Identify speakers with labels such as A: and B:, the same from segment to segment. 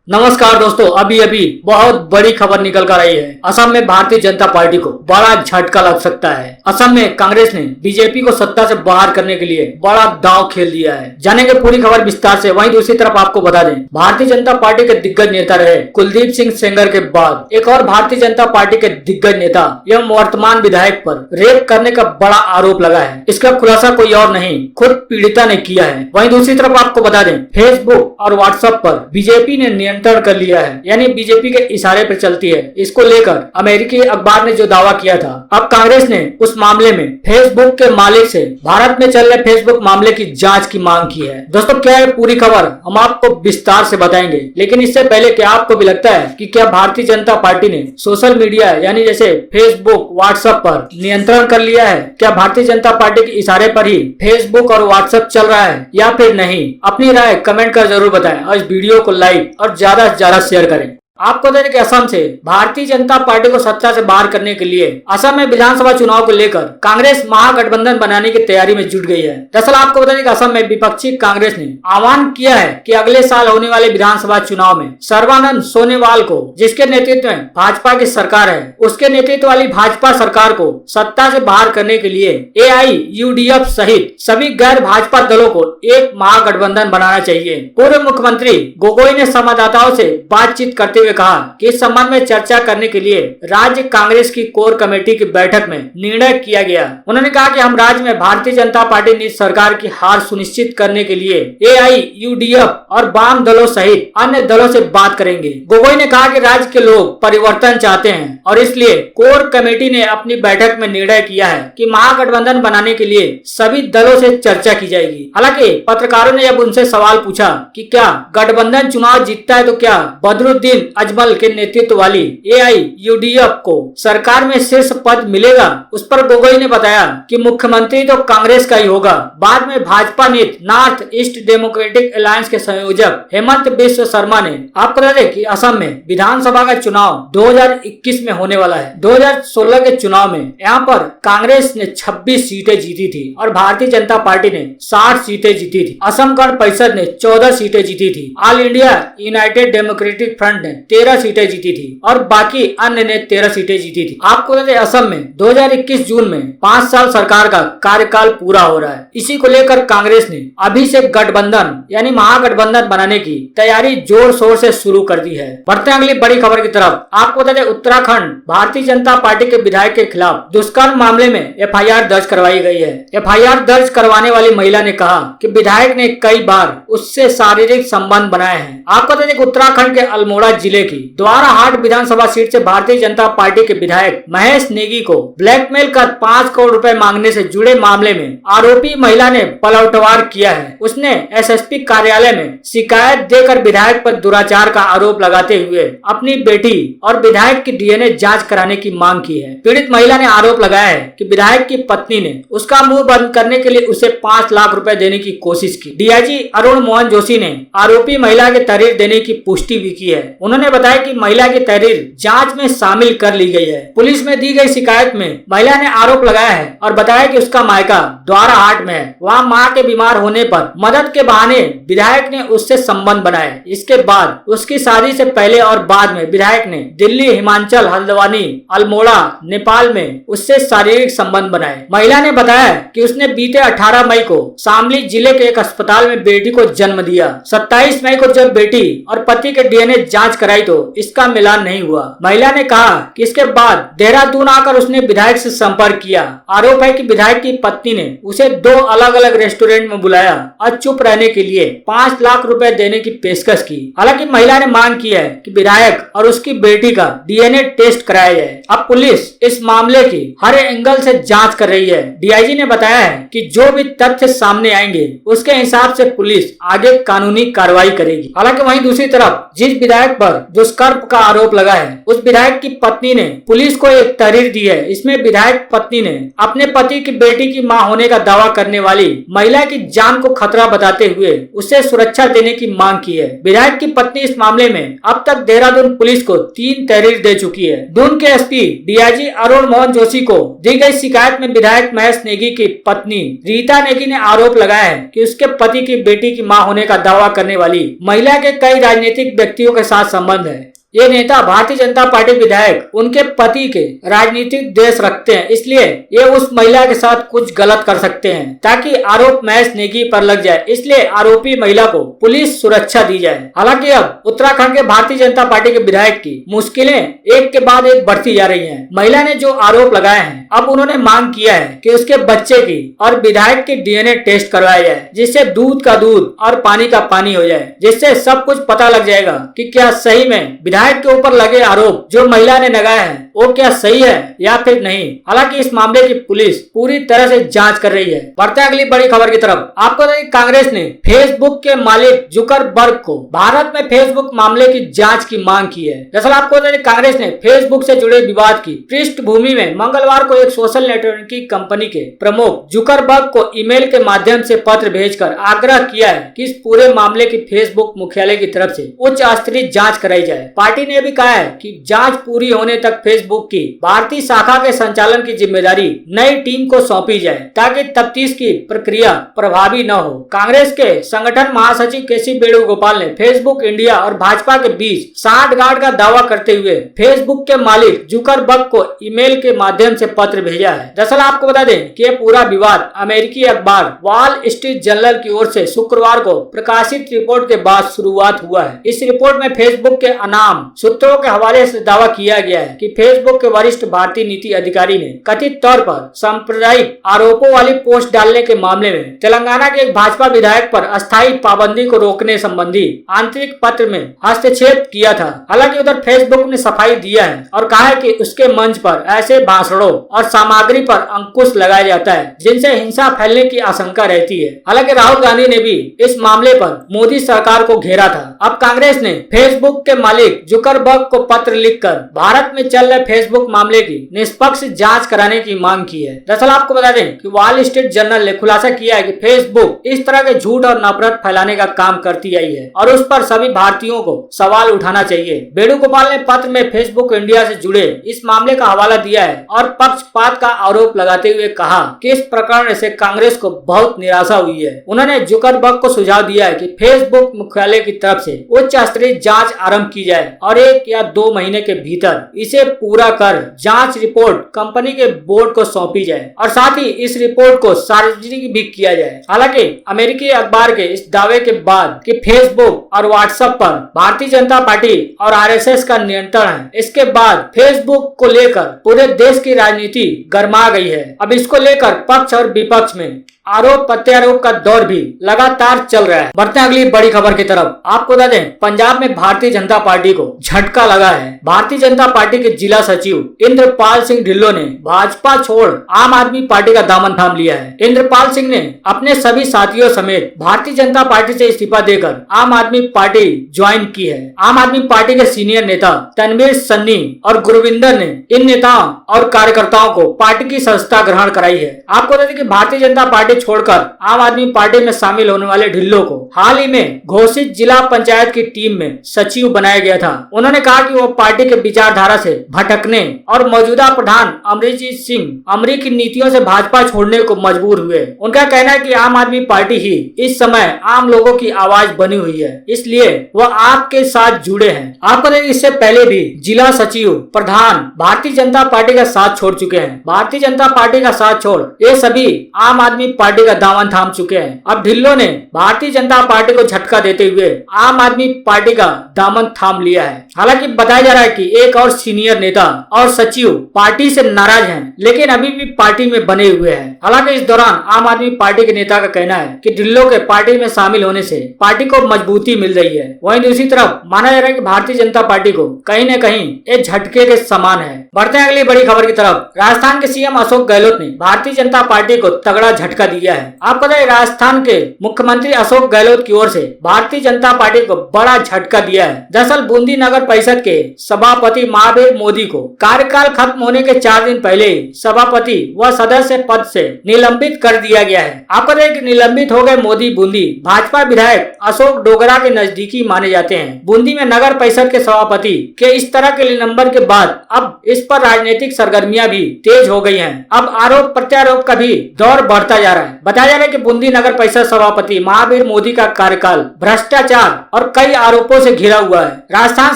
A: नमस्कार दोस्तों, अभी अभी बहुत बड़ी खबर निकल कर आई है। असम में भारतीय जनता पार्टी को बड़ा झटका लग सकता है। असम में कांग्रेस ने बीजेपी को सत्ता से बाहर करने के लिए बड़ा दांव खेल दिया है। जानेंगे पूरी खबर विस्तार से। वहीं दूसरी तरफ आपको बता दें, भारतीय जनता पार्टी के दिग्गज नेता रहे कुलदीप सिंह सेंगर के बाद एक और भारतीय जनता पार्टी के दिग्गज नेता एवं वर्तमान विधायक पर रेप करने का बड़ा आरोप लगा है। इसका खुलासा कोई और नहीं, खुद पीड़िता ने किया है। वहीं दूसरी तरफ आपको बता दें, फेसबुक और व्हाट्सएप पर बीजेपी ने नियंत्रण कर लिया है, यानी बीजेपी के इशारे पर चलती है। इसको लेकर अमेरिकी अखबार ने जो दावा किया था, अब कांग्रेस ने उस मामले में फेसबुक के मालिक से भारत में चल रहे फेसबुक मामले की जांच की मांग की है। दोस्तों, क्या है पूरी खबर हम आपको विस्तार से बताएंगे, लेकिन इससे पहले क्या आपको भी लगता है कि क्या भारतीय जनता पार्टी ने सोशल मीडिया यानी जैसे फेसबुक व्हाट्सएप पर नियंत्रण कर लिया है? क्या भारतीय जनता पार्टी के इशारे पर ही फेसबुक और व्हाट्सएप चल रहा है या फिर नहीं? अपनी राय कमेंट कर जरूर बताएं और इस वीडियो को लाइक और ज्यादा से ज्यादा शेयर करें। आपको बता दें कि असम से भारतीय जनता पार्टी को सत्ता से बाहर करने के लिए असम में विधानसभा चुनाव को लेकर कांग्रेस महागठबंधन बनाने की तैयारी में जुट गई है। दरअसल आपको बता दें कि असम में विपक्षी कांग्रेस ने आह्वान किया है कि अगले साल होने वाले विधानसभा चुनाव में सर्बानंद सोनोवाल को, जिसके नेतृत्व में भाजपा की सरकार है, उसके नेतृत्व वाली भाजपा सरकार को सत्ता से बाहर करने के लिए AIUDF सहित सभी गैर भाजपा दलों को एक महागठबंधन बनाना चाहिए। पूर्व मुख्यमंत्री गोगोई ने संवाददाताओं से बातचीत करते हुए कहा कि इस संबंध में चर्चा करने के लिए राज्य कांग्रेस की कोर कमेटी की बैठक में निर्णय किया गया। उन्होंने कहा कि हम राज्य में भारतीय जनता पार्टी नीति सरकार की हार सुनिश्चित करने के लिए AIUDF और वाम दलों सहित अन्य दलों से बात करेंगे। गोगोई ने कहा कि राज्य के लोग परिवर्तन चाहते हैं और इसलिए कोर कमेटी ने अपनी बैठक में निर्णय किया है कि महागठबंधन बनाने के लिए सभी दलों से चर्चा की जाएगी। हालांकि पत्रकारों ने अब उनसे सवाल पूछा कि क्या गठबंधन चुनाव जीतता है तो क्या बदरुद्दीन अजमल के नेतृत्व वाली AIUDF को सरकार में शीर्ष पद मिलेगा? उस पर गोगोई ने बताया कि मुख्यमंत्री तो कांग्रेस का ही होगा। बाद में भाजपा नेता नॉर्थ ईस्ट डेमोक्रेटिक अलायंस के संयोजक हेमंत बिस्व शर्मा ने आपको बता दें कि असम में विधानसभा का चुनाव 2021 में होने वाला है। 2016 के चुनाव में यहाँ पर कांग्रेस ने 26 सीटें जीती थी और भारतीय जनता पार्टी ने 60 सीटें जीती थी। असम गण परिषद ने 14 सीटें जीती थी। All India United democratic front ने 13 सीटें जीती थी और बाकी अन्य ने 13 सीटें जीती थी। आपको बता दें, असम में 2021 जून में 5 साल सरकार का कार्यकाल पूरा हो रहा है। इसी को लेकर कांग्रेस ने अभी से गठबंधन यानी महागठबंधन बनाने की तैयारी जोर शोर से शुरू कर दी है। बढ़ते हैं अगली बड़ी खबर की तरफ। आपको बता दें, उत्तराखंड भारतीय जनता पार्टी के विधायक के खिलाफ दुष्कर्म मामले में FIR दर्ज करवाई गई है। FIR दर्ज करवाने वाली महिला ने कहा कि विधायक ने कई बार उससे शारीरिक संबंध बनाए हैं। आपको बता दें, उत्तराखंड के अल्मोड़ा जिले की द्वाराहाट विधानसभा सीट से भारतीय जनता पार्टी के विधायक महेश नेगी को ब्लैकमेल कर 5 करोड़ रुपए मांगने से जुड़े मामले में आरोपी महिला ने पलटवार किया है। उसने SSP कार्यालय में शिकायत देकर विधायक पर दुराचार का आरोप लगाते हुए अपनी बेटी और विधायक की DNA जांच कराने की मांग की है। पीड़ित महिला ने आरोप लगाया है कि विधायक की पत्नी ने उसका मुंह बंद करने के लिए उसे 5 लाख रुपए देने की कोशिश की। DIG अरुण मोहन जोशी ने आरोपी महिला के तहरीर देने की पुष्टि भी की है। उन्होंने बताया कि महिला की तहरीर जांच में शामिल कर ली गई है। पुलिस में दी गई शिकायत में महिला ने आरोप लगाया है और बताया कि उसका मायका द्वाराहाट में है। वहाँ मां के बीमार होने पर मदद के बहाने विधायक ने उससे संबंध बनाए। इसके बाद उसकी शादी से पहले और बाद में विधायक ने दिल्ली, हिमाचल, हल्द्वानी, अल्मोड़ा, नेपाल में उससे शारीरिक संबंध बनाए। महिला ने बताया कि उसने बीते 18 मई को शामली जिले के एक अस्पताल में बेटी को जन्म दिया। 27 मई को जब बेटी और पति के DNA जांच कराई तो इसका मिलान नहीं हुआ। महिला ने कहा कि इसके बाद देहरादून आकर उसने विधायक से संपर्क किया। आरोप है कि विधायक की पत्नी ने उसे 2 अलग अलग रेस्टोरेंट में बुलाया और चुप रहने के लिए 5 लाख रुपए देने की पेशकश की। हालांकि महिला ने मांग की है कि विधायक और उसकी बेटी का DNA टेस्ट कराया जाए। अब पुलिस इस मामले की हर एंगल से जांच कर रही है। DIG ने बताया है कि जो भी तथ्य सामने आएंगे उसके हिसाब से पुलिस आगे कानूनी कार्रवाई करेगी। हालांकि वहीं दूसरी तरफ जिस विधायक पर पर दुष्कर्म का आरोप लगा है। उस विधायक की पत्नी ने पुलिस को एक तहरीर दी है। इसमें विधायक पत्नी ने अपने पति की बेटी की मां होने का दावा करने वाली महिला की जान को खतरा बताते हुए उसे सुरक्षा देने की मांग की है। विधायक की पत्नी इस मामले में अब तक देहरादून पुलिस को 3 तहरीर दे चुकी है। दून के एसपी डीआईजी अरुण मोहन जोशी को दी गई शिकायत में विधायक महेश नेगी की पत्नी रीता नेगी ने आरोप लगाया है कि उसके पति की बेटी की मां होने का दावा करने वाली महिला के कई राजनीतिक व्यक्तियों के साथ संबंध है। ये नेता भारतीय जनता पार्टी विधायक उनके पति के राजनीतिक द्वेष रखते हैं, इसलिए ये उस महिला के साथ कुछ गलत कर सकते हैं ताकि आरोप महेश नेगी पर लग जाए। इसलिए आरोपी महिला को पुलिस सुरक्षा दी जाए। हालांकि अब उत्तराखंड के भारतीय जनता पार्टी के विधायक की मुश्किलें एक के बाद एक बढ़ती जा रही हैं। महिला ने जो आरोप लगाए हैं, अब उन्होंने मांग किया है कि उसके बच्चे की और विधायक की डीएनए टेस्ट करवाया जाए, जिससे दूध का दूध और पानी का पानी हो जाए, जिससे सब कुछ पता लग जाएगा कि क्या सही में विधायक के ऊपर लगे आरोप जो महिला ने लगाए हैं वो क्या सही है या फिर नहीं। हालांकि इस मामले की पुलिस पूरी तरह से जांच कर रही है। बढ़ते हैं अगली बड़ी खबर की तरफ। आपको बताइए कांग्रेस ने फेसबुक के मालिक जुकरबर्ग को भारत में फेसबुक मामले की जांच की मांग की है। दरअसल आपको बताइए कांग्रेस ने फेसबुक से जुड़े विवाद की पृष्ठभूमि में मंगलवार को एक सोशल नेटवर्किंग कंपनी के प्रमुख जुकरबर्ग को ईमेल के माध्यम से पत्र भेजकर आग्रह किया है कि इस पूरे मामले की फेसबुक मुख्यालय की तरफ से उच्च स्तरीय जांच कराई जाए। पार्टी ने भी कहा है कि जांच पूरी होने तक फेसबुक की भारतीय शाखा के संचालन की जिम्मेदारी नई टीम को सौंपी जाए ताकि तफ्तीश की प्रक्रिया प्रभावी न हो। कांग्रेस के संगठन महासचिव केसी वेणुगोपाल ने फेसबुक इंडिया और भाजपा के बीच सांठगांठ का दावा करते हुए फेसबुक के मालिक जुकरबर्ग को ईमेल के माध्यम से पत्र भेजा है। दरअसल आपको बता दें कि यह पूरा विवाद अमेरिकी अखबार वॉल स्ट्रीट जर्नल की ओर से शुक्रवार को प्रकाशित रिपोर्ट के बाद शुरुआत हुआ है। इस रिपोर्ट में फेसबुक के अनाम सूत्रों के हवाले से दावा किया गया है कि फेसबुक के वरिष्ठ भारतीय नीति अधिकारी ने कथित तौर पर सांप्रदायिक आरोपों वाली पोस्ट डालने के मामले में तेलंगाना के एक भाजपा विधायक पर अस्थायी पाबंदी को रोकने संबंधी आंतरिक पत्र में हस्तक्षेप किया था। हालांकि उधर फेसबुक ने सफाई दिया है और कहा है कि उसके मंच पर ऐसे भाषणों और सामग्री पर अंकुश लगाया जाता है जिनसे हिंसा फैलने की आशंका रहती है। हालांकि राहुल गांधी ने भी इस मामले पर मोदी सरकार को घेरा था। अब कांग्रेस ने फेसबुक के मालिक जुकरबर्ग को पत्र लिखकर भारत में चल रहे फेसबुक मामले की निष्पक्ष जांच कराने की मांग की है। दरअसल आपको बता दें कि वॉल स्ट्रीट जर्नल ने खुलासा किया है कि फेसबुक इस तरह के झूठ और नफरत फैलाने का काम करती आई है और उस पर सभी भारतीयों को सवाल उठाना चाहिए। वेणुगोपाल ने पत्र में फेसबुक इंडिया से जुड़े इस मामले का हवाला दिया है और पक्षपात का आरोप लगाते हुए कहा कि इस प्रकरण से कांग्रेस को बहुत निराशा हुई है। उन्होंने जुकरबर्ग को सुझाव दिया है कि फेसबुक मुख्यालय की तरफ से उच्च स्तरीय जांच आरंभ की जाए और 1 या 2 महीने के भीतर इसे पूरा कर जांच रिपोर्ट कंपनी के बोर्ड को सौंपी जाए और साथ ही इस रिपोर्ट को सार्वजनिक भी किया जाए। हालांकि अमेरिकी अखबार के इस दावे के बाद कि फेसबुक और व्हाट्सएप पर भारतीय जनता पार्टी और आरएसएस का नियंत्रण है, इसके बाद फेसबुक को लेकर पूरे देश की राजनीति गर्मा गई है। अब इसको लेकर पक्ष और विपक्ष में आरोप प्रत्यारोप का दौर भी लगातार चल रहा है। बढ़ते हैं अगली बड़ी खबर की तरफ। आपको बता दें पंजाब में भारतीय जनता पार्टी को झटका लगा है। भारतीय जनता पार्टी के जिला सचिव इंद्रपाल सिंह ढिल्लों ने भाजपा छोड़ आम आदमी पार्टी का दामन थाम लिया है। इंद्रपाल सिंह ने अपने सभी साथियों समेत भारतीय जनता पार्टी से इस्तीफा देकर आम आदमी पार्टी ज्वाइन की है। आम आदमी पार्टी के सीनियर नेता तनवीर सन्नी और गुरविंदर ने इन नेताओं और कार्यकर्ताओं को पार्टी की सदस्यता ग्रहण कराई है। आपको बता दें कि भारतीय जनता पार्टी छोड़कर आम आदमी पार्टी में शामिल होने वाले ढिल्लों को हाल ही में घोषित जिला पंचायत की टीम में सचिव बनाया गया था। उन्होंने कहा कि वो पार्टी के विचारधारा से भटकने और मौजूदा प्रधान अमरीजीत सिंह अमरी की नीतियों से भाजपा छोड़ने को मजबूर हुए। उनका कहना है कि आम आदमी पार्टी ही इस समय आम लोगों की आवाज बनी हुई है, इसलिए वह आपके साथ जुड़े हैं। आपको इससे पहले भी जिला सचिव प्रधान भारतीय जनता पार्टी का साथ छोड़ चुके हैं। भारतीय जनता पार्टी का साथ छोड़ ये सभी आम आदमी पार्टी का दामन थाम चुके हैं। अब ढिल्लों ने भारतीय जनता पार्टी को झटका देते हुए आम आदमी पार्टी का दामन थाम लिया है। हालांकि बताया जा रहा है कि एक और सीनियर नेता और सचिव पार्टी से नाराज हैं, लेकिन अभी भी पार्टी में बने हुए हैं। हालांकि इस दौरान आम आदमी पार्टी के नेता का कहना है कि ढिल्लों के पार्टी में शामिल होने से पार्टी को मजबूती मिल रही है। वहीं दूसरी तरफ माना जा रहा है कि भारतीय जनता पार्टी को कहीं न कहीं एक झटके के समान है। बढ़ते हैं अगली बड़ी खबर की तरफ। राजस्थान के सीएम अशोक गहलोत ने भारतीय जनता पार्टी को तगड़ा झटका दिया है। आपको बताइए राजस्थान के मुख्यमंत्री अशोक गहलोत की ओर से भारतीय जनता पार्टी को बड़ा झटका दिया है। दरअसल बूंदी नगर परिषद के सभापति महावीर मोदी को कार्यकाल खत्म होने के 4 दिन पहले ही सभापति व सदस्य पद से निलंबित कर दिया गया है। आपको बताइए निलंबित हो गए मोदी बूंदी भाजपा विधायक अशोक डोगरा के नजदीकी माने जाते हैं। बूंदी में नगर परिषद के सभापति के इस तरह के निलंबन के बाद अब इस पर राजनीतिक सरगर्मियां भी तेज हो गई हैं। अब आरोप प्रत्यारोप का भी दौर बढ़ता जा रहा है। बताया जा रहा है कि बूंदी नगर परिषद सभापति महावीर मोदी का कार्यकाल भ्रष्टाचार और कई आरोपों से घिरा हुआ है। राजस्थान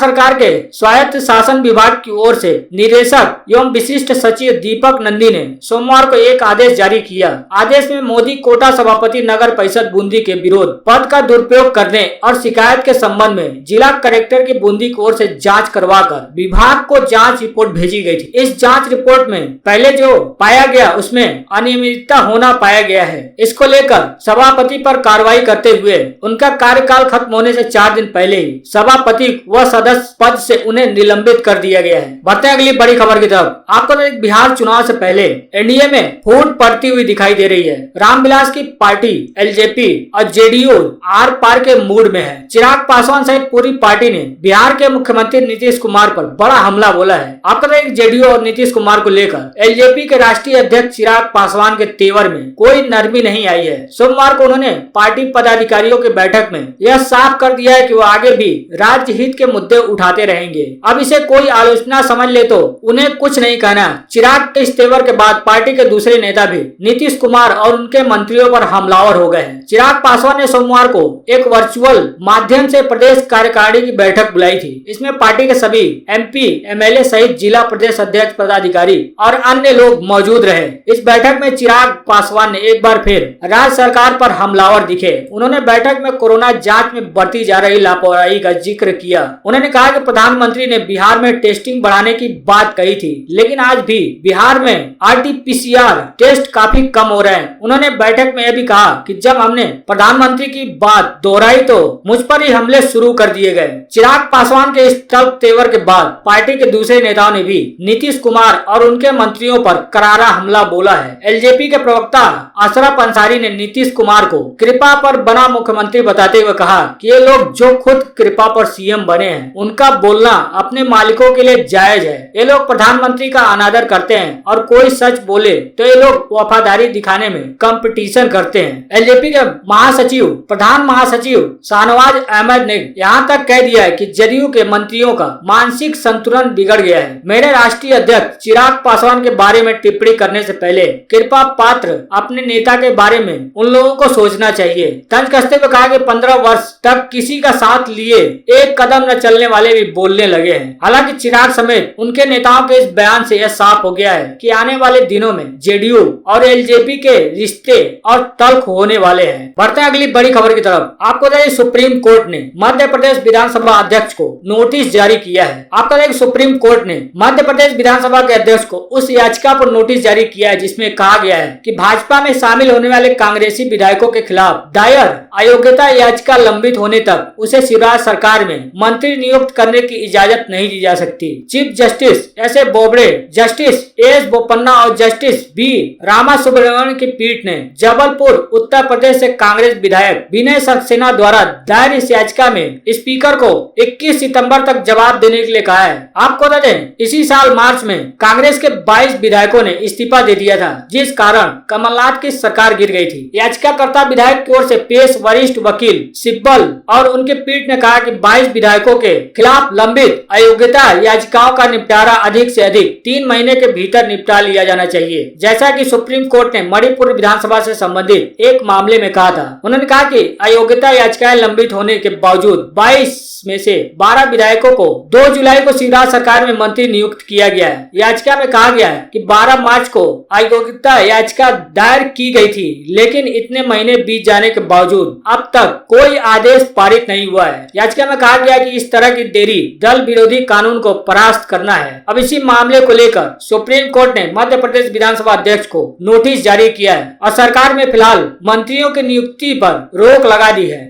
A: सरकार के स्वायत्त शासन विभाग की ओर से निदेशक एवं विशिष्ट सचिव दीपक नंदी ने सोमवार को एक आदेश जारी किया। आदेश में मोदी कोटा सभापति नगर परिषद बूंदी के विरोध पद का दुरुपयोग करने और शिकायत के संबंध में जिला कलेक्टर की बूंदी की ओर से जांच करवाकर विभाग को जांच रिपोर्ट भेजी गई थी। इस जांच रिपोर्ट में पहले जो पाया गया उसमें अनियमितता होना पाया गया है। इसको लेकर सभापति पर कार्रवाई करते हुए उनका कार्यकाल खत्म होने से 4 दिन पहले ही सभापति व सदस्य पद से उन्हें निलंबित कर दिया गया है। बढ़ते हैं अगली बड़ी खबर की तरफ। आपको बिहार चुनाव से पहले एनडीए में फूट पड़ती हुई दिखाई दे रही है। रामविलास की पार्टी एलजेपी और जेडीयू आर पार के मूड में है। चिराग पासवान सहित पूरी पार्टी ने बिहार के मुख्यमंत्री नीतीश कुमार पर बड़ा हमला बोला है। आपको जेडीयू और नीतीश कुमार को लेकर एलजेपी के राष्ट्रीय अध्यक्ष चिराग पासवान के तेवर में कोई नरमी नहीं आई है। सोमवार को उन्होंने पार्टी पदाधिकारियों की बैठक में यह साफ कर दिया है कि वो आगे भी राज्य हित के मुद्दे उठाते रहेंगे। अब इसे कोई आलोचना समझ ले तो उन्हें कुछ नहीं कहना। चिराग के इस तेवर के बाद पार्टी के दूसरे नेता भी नीतीश कुमार और उनके मंत्रियों पर हमलावर हो गए हैं। चिराग पासवान ने सोमवार को एक वर्चुअल माध्यम से प्रदेश कार्यकारिणी की बैठक बुलाई थी। इसमें पार्टी के सभी एमपी एमएलए सहित जिला प्रदेश अध्यक्ष पदाधिकारी और अन्य लोग मौजूद रहे। इस बैठक में चिराग पासवान ने एक बार फिर राज्य सरकार पर हमलावर दिखे। उन्होंने बैठक में कोरोना जांच में बढ़ती जा रही लापरवाही का जिक्र किया। उन्होंने कहा कि प्रधानमंत्री ने बिहार में टेस्टिंग बढ़ाने की बात कही थी, लेकिन आज भी बिहार में आरटीपीसीआर टेस्ट काफी कम हो रहे हैं। उन्होंने बैठक में यह भी कहा कि जब हमने प्रधानमंत्री की बात दोहराई तो मुझ पर ही हमले शुरू कर दिए गए। चिराग पासवान के इस तल्ख तेवर के बाद पार्टी के दूसरे नेताओं ने भी नीतीश कुमार और उनके मंत्रियों पर करारा हमला बोला है। एलजेपी के प्रवक्ता अशरफ अंसारी ने नीतीश कुमार को कृपा पर बना मुख्यमंत्री बताते हुए कहा कि ये लोग जो खुद कृपा पर सीएम बने हैं उनका बोलना अपने मालिकों के लिए जायज है। ये लोग प्रधानमंत्री का अनादर करते हैं और कोई सच बोले तो ये लोग वफादारी दिखाने में कंपटीशन करते हैं। एलजेपी के महासचिव प्रधान महासचिव शाहनवाज अहमद ने यहाँ तक कह दिया है कि जदयू के मंत्रियों का मानसिक संतुलन बिगड़ गया है। मेरे राष्ट्रीय अध्यक्ष चिराग पासवान के बारे में टिप्पणी करने से पहले कृपा पात्र अपने नेता के बारे में उन लोगों को सोचना चाहिए। तंज कसते हुए कहा कि 15 वर्ष तक किसी का साथ लिए एक कदम न चलने वाले भी बोलने लगे हैं। हालांकि चिराग समेत उनके नेताओं के इस बयान से यह साफ हो गया है कि आने वाले दिनों में जेडीयू और एलजेपी के रिश्ते और तल्ख होने वाले हैं। बढ़ते हैं अगली बड़ी खबर की तरफ। आपको बताइए सुप्रीम कोर्ट ने मध्य प्रदेश विधानसभा अध्यक्ष को नोटिस जारी किया है। आपको बताइए सुप्रीम कोर्ट ने मध्य प्रदेश विधानसभा के अध्यक्ष को उस याचिका पर नोटिस जारी किया है जिसमें कहा गया है कि भाजपा में शामिल होने वाले कांग्रेसी विधायकों के खिलाफ दायर अयोग्यता याचिका लंबित होने तक उसे शिवराज सरकार में मंत्री नियुक्त करने की इजाजत नहीं दी जा सकती। Chief justice S A Bobde, justice S Bopanna और जस्टिस बी रामा सुब्रमण्यन की पीठ ने जबलपुर उत्तर प्रदेश से कांग्रेस विधायक विनय सक्सेना द्वारा दायर इस याचिका में स्पीकर को 21 सितंबर तक जवाब देने के लिए कहा है। आपको बता दें इसी साल मार्च में कांग्रेस के 22 विधायकों ने इस्तीफा दे दिया था, जिस कारण कमलनाथ की सरकार गिर गई थी। याचिकाकर्ता विधायक की ओर से पेश वरिष्ठ वकील सिब्बल और उनके पीठ ने कहा कि 22 विधायकों के खिलाफ लंबित अयोग्यता याचिकाओं का निपटारा अधिक से अधिक 3 महीने के भीतर निपटा लिया जाना चाहिए, जैसा कि सुप्रीम कोर्ट ने मणिपुर विधानसभा से संबंधित एक मामले में कहा था। उन्होंने कहा कि अयोग्यता याचिकाएं लंबित होने के बावजूद 22 में से 12 विधायकों को 2 जुलाई को शिवराज सरकार में मंत्री नियुक्त किया गया है। याचिका में कहा गया है कि 12 मार्च को अयोग्यता याचिका दायर की गई थी, लेकिन इतने महीने बीत जाने के बावजूद अब तक कोई आदेश पारित नहीं हुआ है। याचिका में कहा गया कि इस तरह की देरी दल विरोधी कानून को परास्त करना है। अब इसी मामले को लेकर सुप्रीम कोर्ट ने मध्य प्रदेश विधानसभा अध्यक्ष को नोटिस जारी किया है और सरकार में फिलहाल मंत्रियों की नियुक्ति पर रोक लगा दी है।